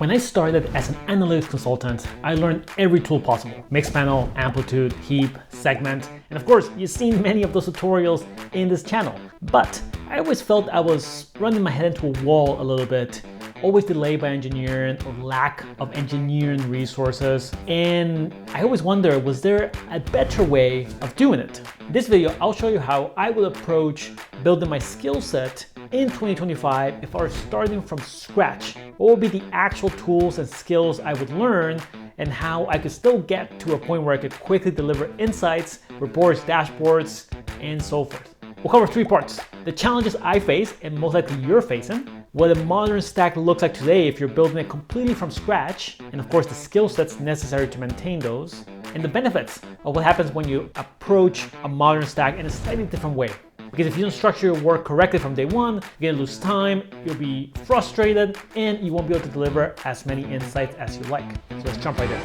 When I started as an analytics consultant, I learned every tool possible. Mixpanel, amplitude, heap, segment, and of course, you've seen many of those tutorials in this channel. But I always felt I was running my head into a wall a little bit, always delayed by engineering or lack of engineering resources. And I always wonder, was there a better way of doing it? In this video, I'll show you how I would approach building my skill set in 2025 if I were starting from scratch. What would be the actual tools and skills I would learn, and how I could still get to a point where I could quickly deliver insights, reports, dashboards, and so forth. We'll cover 3 parts: the challenges I face and most likely you're facing, what a modern stack looks like today if you're building it completely from scratch, and of course the skill sets necessary to maintain those, and the benefits of what happens when you approach a modern stack in a slightly different way. Because if you don't structure your work correctly from day one, you're gonna lose time, you'll be frustrated, and you won't be able to deliver as many insights as you like. So let's jump right in.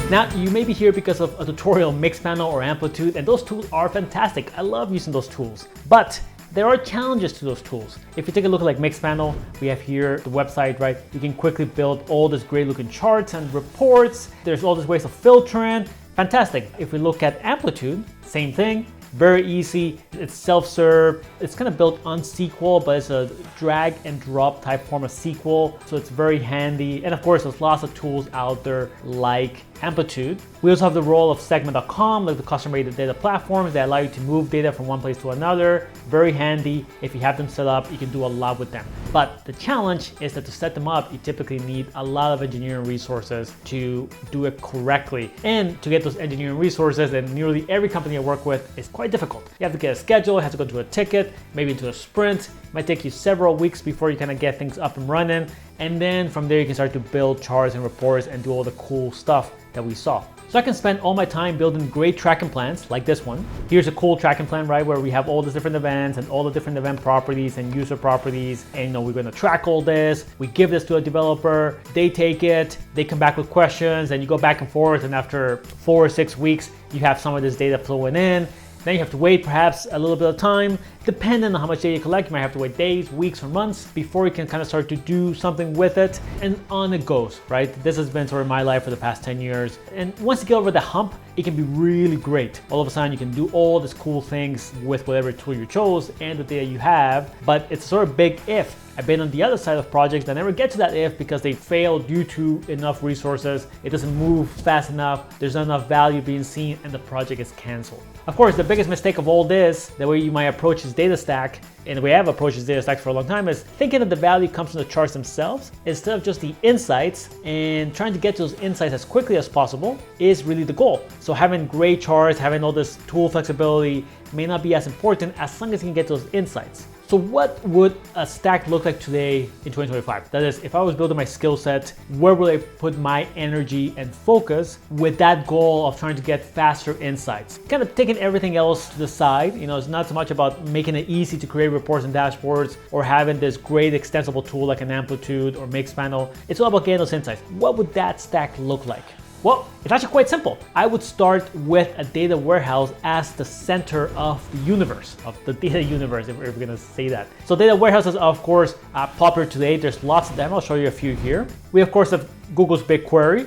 Now, you may be here because of a tutorial Mixpanel or Amplitude, and those tools are fantastic. I love using those tools, but there are challenges to those tools. If you take a look at like Mixpanel, we have here the website, right? You can quickly build all this great looking charts and reports. There's all these ways of filtering. Fantastic. If we look at Amplitude, same thing. Very easy, it's self-serve. It's kind of built on SQL, but it's a drag and drop type form of SQL. So it's very handy. And of course, there's lots of tools out there like Amplitude. We also have the role of segment.com, like the customer data platforms that allow you to move data from one place to another. Very handy. If you have them set up, you can do a lot with them. But the challenge is that to set them up, you typically need a lot of engineering resources to do it correctly. And to get those engineering resources, and nearly every company I work with, is quite difficult. You have to get a schedule, you have to go to a ticket, maybe into a sprint. It might take you several weeks before you kind of get things up and running. And then from there, you can start to build charts and reports and do all the cool stuff that we saw. So I can spend all my time building great tracking plans like this one. Here's a cool tracking plan, right? Where we have all these different events and all the different event properties and user properties. And we're gonna track all this. We give this to a developer, they take it, they come back with questions, and you go back and forth. And after 4 or 6 weeks, you have some of this data flowing in. Then you have to wait perhaps a little bit of time. Depending on how much data you collect, you might have to wait days, weeks, or months before you can kind of start to do something with it. And on it goes, right? This has been sort of my life for the past 10 years. And once you get over the hump, it can be really great. All of a sudden, you can do all these cool things with whatever tool you chose and the data you have. But it's sort of big if. I've been on the other side of projects that never get to that if because they fail due to enough resources. It doesn't move fast enough. There's not enough value being seen, and the project is canceled. Of course, the biggest mistake of all this, the way you might approach this data stack, and the way I've approached this data stack for a long time, is thinking that the value comes from the charts themselves instead of just the insights, and trying to get to those insights as quickly as possible is really the goal. So having great charts, having all this tool flexibility may not be as important as long as you can get those insights. So what would a stack look like today in 2025? That is, if I was building my skill set, where would I put my energy and focus with that goal of trying to get faster insights? Kind of taking everything else to the side. It's not so much about making it easy to create reports and dashboards or having this great extensible tool like an Amplitude or Mixpanel. It's all about getting those insights. What would that stack look like? Well, it's actually quite simple. I would start with a data warehouse as the center of the universe, of the data universe, if we're gonna say that. So data warehouses are, of course, popular today. There's lots of them. I'll show you a few here. We, of course, have Google's BigQuery.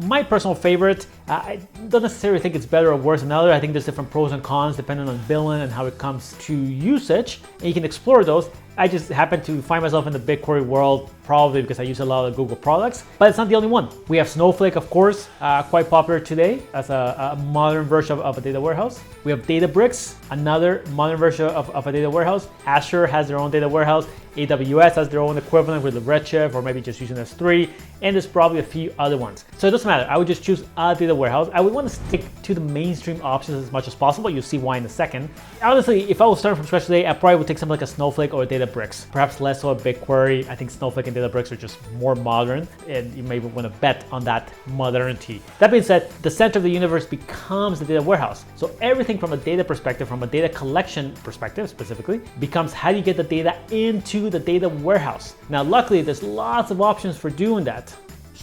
My personal favorite, I don't necessarily think it's better or worse than another. I think there's different pros and cons depending on billing and how it comes to usage, and you can explore those. I just happen to find myself in the BigQuery world, probably because I use a lot of Google products, but it's not the only one. We have Snowflake, of course, quite popular today as a modern version of a data warehouse. We have Databricks, another modern version of a data warehouse. Azure has their own data warehouse. AWS has their own equivalent with the Redshift, or maybe just using S3, and there's probably a few other ones. So it doesn't matter. I would just choose a data warehouse. I would want to stick to the mainstream options as much as possible. You'll see why in a second. Honestly, if I was starting from scratch today, I probably would take something like a Snowflake or a Databricks. Perhaps less so a BigQuery. I think Snowflake and Databricks are just more modern, and you may want to bet on that modernity. That being said, the center of the universe becomes the data warehouse. So everything from a data perspective, from a data collection perspective specifically, becomes how do you get the data into the data warehouse. Now, luckily, there's lots of options for doing that.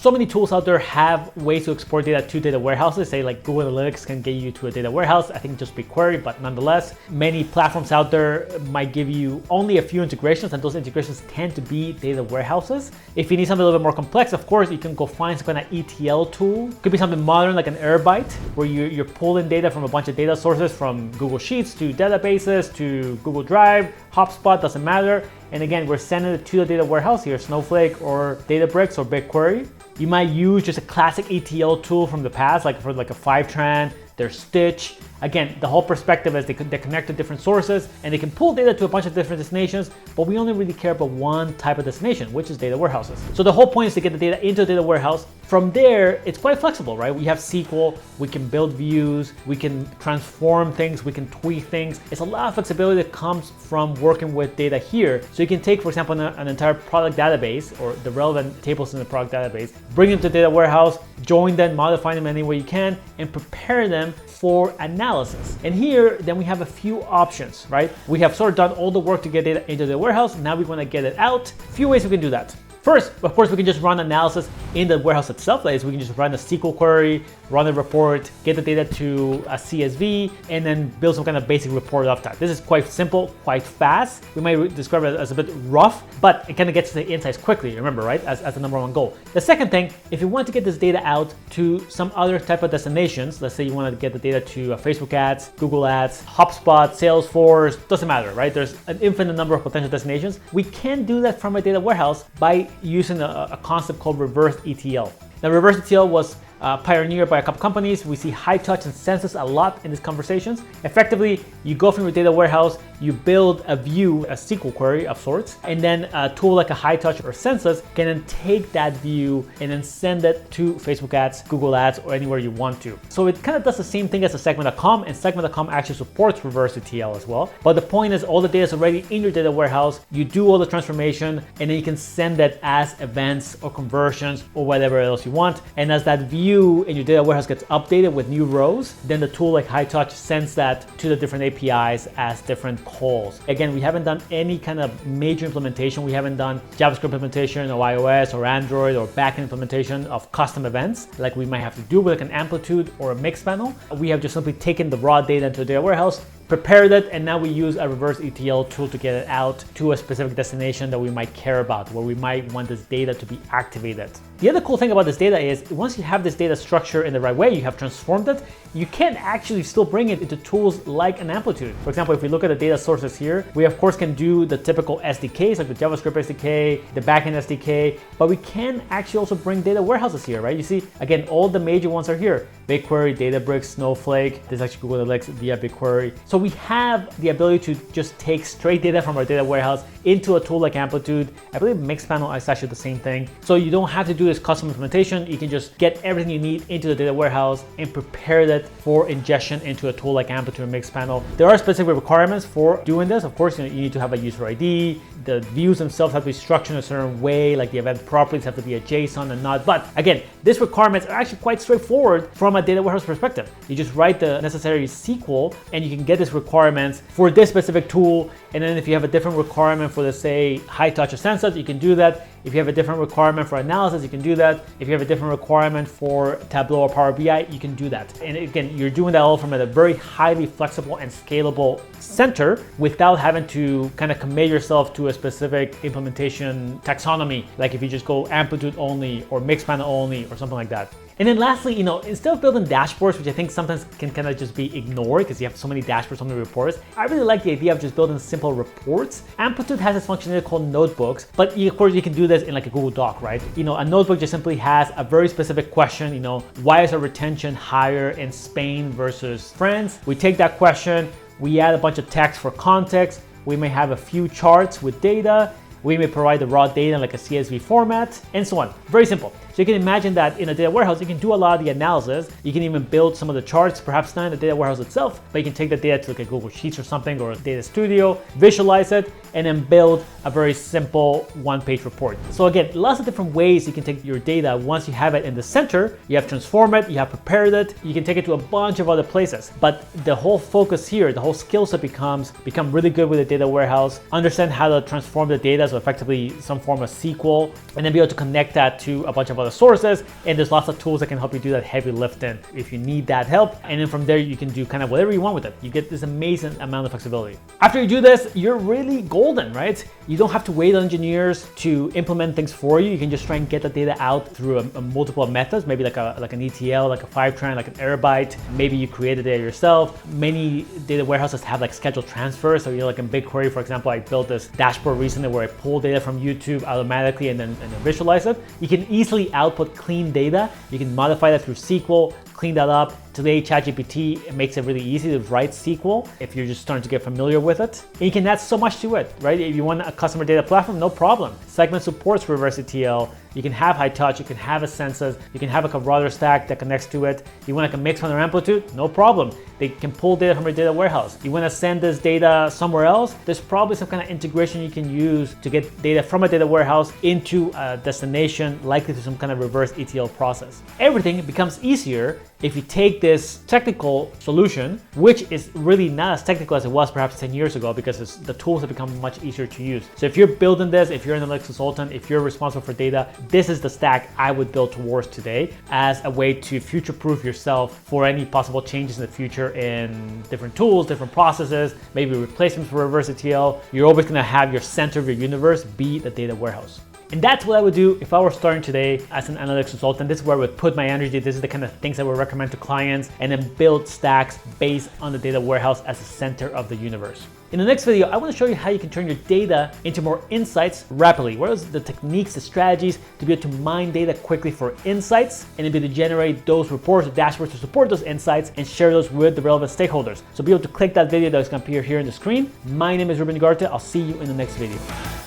So many tools out there have ways to export data to data warehouses. Say like Google Analytics can get you to a data warehouse. I think just BigQuery, but nonetheless, many platforms out there might give you only a few integrations, and those integrations tend to be data warehouses. If you need something a little bit more complex, of course, you can go find some kind of ETL tool. It could be something modern like an Airbyte, where you're pulling data from a bunch of data sources, from Google Sheets to databases to Google Drive, HubSpot, doesn't matter. And again, we're sending it to the data warehouse here, Snowflake or Databricks or BigQuery. You might use just a classic ETL tool from the past, like for like a Fivetran, there's Stitch. Again, the whole perspective is they connect to different sources and they can pull data to a bunch of different destinations, but we only really care about one type of destination, which is data warehouses. So the whole point is to get the data into a data warehouse. From there, it's quite flexible, right? We have SQL, we can build views, we can transform things, we can tweak things. It's a lot of flexibility that comes from working with data here. So you can take, for example, an entire product database or the relevant tables in the product database, bring them to the data warehouse, join them, modify them any way you can, and prepare them for analysis. And here, then we have a few options, right? We have sort of done all the work to get data into the warehouse. Now we want to get it out. A few ways we can do that. First, of course, we can just run analysis in the warehouse itself. That is, we can just run a SQL query, run a report, get the data to a CSV, and then build some kind of basic report off that. This is quite simple, quite fast. We might describe it as a bit rough, but it kind of gets to the insights quickly, remember, right? As the number one goal. The second thing, if you want to get this data out to some other type of destinations, let's say you want to get the data to Facebook ads, Google ads, HubSpot, Salesforce, doesn't matter, right? There's an infinite number of potential destinations. We can do that from a data warehouse by using a concept called reverse ETL. Now, reverse ETL was pioneered by a couple companies. We see high touch and census a lot in these conversations. Effectively, you go from your data warehouse, you build a view, a SQL query of sorts, and then a tool like a high touch or census can then take that view and then send it to Facebook ads, Google ads, or anywhere you want to. So it kind of does the same thing as a segment.com, and segment.com actually supports reverse ETL as well. But the point is, all the data is already in your data warehouse. You do all the transformation, and then you can send it as events or conversions or whatever else you want. And as that view in your data warehouse gets updated with new rows, then the tool like high touch sends that to the different APIs as different calls. Again, we haven't done any kind of major implementation. We haven't done JavaScript implementation or iOS or Android or backend implementation of custom events like we might have to do with like an Amplitude or a Mixpanel. We have just simply taken the raw data into the data warehouse, prepared it, and now we use a reverse ETL tool to get it out to a specific destination that we might care about, where we might want this data to be activated. The other cool thing about this data is once you have this data structure in the right way, you have transformed it, you can actually still bring it into tools like an Amplitude. For example, if we look at the data sources here, we of course can do the typical SDKs like the JavaScript SDK, the backend SDK, but we can actually also bring data warehouses here, right? You see, again, all the major ones are here. BigQuery, Databricks, Snowflake, this is actually Google Analytics via BigQuery. So we have the ability to just take straight data from our data warehouse into a tool like Amplitude. I believe Mixpanel is actually the same thing. So you don't have to do this custom implementation. You can just get everything you need into the data warehouse and prepare that for ingestion into a tool like Amplitude or Mixpanel. There are specific requirements for doing this. Of course, you need to have a user ID. The views themselves have to be structured in a certain way, like the event properties have to be a JSON and not. But again, these requirements are actually quite straightforward from a data warehouse perspective. You just write the necessary SQL and you can get these requirements for this specific tool. And then if you have a different requirement for, let's say, high touch or census, you can do that. If you have a different requirement for analysis, you can do that. If you have a different requirement for Tableau or Power BI, you can do that. And again, you're doing that all from a very highly flexible and scalable center without having to kind of commit yourself to a specific implementation taxonomy, like if you just go Amplitude only or Mixpanel only or something like that. And then lastly, instead of building dashboards, which I think sometimes can kind of just be ignored because you have so many dashboards, so many reports, I really like the idea of just building simple reports. Amplitude has this functionality called notebooks, but of course you can do this in like a Google Doc, right? A notebook just simply has a very specific question, why is our retention higher in Spain versus France? We take that question, we add a bunch of text for context, we may have a few charts with data, we may provide the raw data in like a CSV format, and so on. Very simple. So you can imagine that in a data warehouse, you can do a lot of the analysis. You can even build some of the charts, perhaps not in the data warehouse itself, but you can take the data to like a Google Sheets or something, or a Data Studio, visualize it, and then build a very simple one-page report. So again, lots of different ways you can take your data. Once you have it in the center, you have transformed it, you have prepared it, you can take it to a bunch of other places. But the whole focus here, the whole skill set become really good with the data warehouse, understand how to transform the data, so effectively some form of SQL, and then be able to connect that to a bunch of other the sources, and there's lots of tools that can help you do that heavy lifting if you need that help. And then from there, you can do kind of whatever you want with it. You get this amazing amount of flexibility. After you do this, you're really golden, right? You don't have to wait on engineers to implement things for you. You can just try and get the data out through a multiple methods, maybe like an ETL, like a Fivetran, like an Airbyte. Maybe you create the data yourself. Many data warehouses have like scheduled transfers. So like in BigQuery, for example, I built this dashboard recently where I pull data from YouTube automatically and then visualize it. You can easily output clean data. You can modify that through SQL, clean that up. Today, ChatGPT makes it really easy to write SQL if you're just starting to get familiar with it. And you can add so much to it, right? If you want a customer data platform, no problem. Segment supports reverse ETL. You can have high touch, you can have a census, you can have like a router stack that connects to it. You want like a mix on or amplitude, no problem. They can pull data from your data warehouse. You want to send this data somewhere else, there's probably some kind of integration you can use to get data from a data warehouse into a destination, likely through some kind of reverse ETL process. Everything becomes easier if you take this technical solution, which is really not as technical as it was perhaps 10 years ago because the tools have become much easier to use. So if you're building this, if you're an analytics consultant, if you're responsible for data, this is the stack I would build towards today as a way to future-proof yourself for any possible changes in the future in different tools, different processes, maybe replacements for reverse ETL. You're always gonna have your center of your universe be the data warehouse. And that's what I would do if I were starting today as an analytics consultant. This is where I would put my energy. This is the kind of things I would recommend to clients, and then build stacks based on the data warehouse as the center of the universe. In the next video, I want to show you how you can turn your data into more insights rapidly. What are the techniques, the strategies to be able to mine data quickly for insights and be able to generate those reports or dashboards to support those insights and share those with the relevant stakeholders. So be able to click that video that's going to appear here on the screen. My name is Ruben. I'll see you in the next video.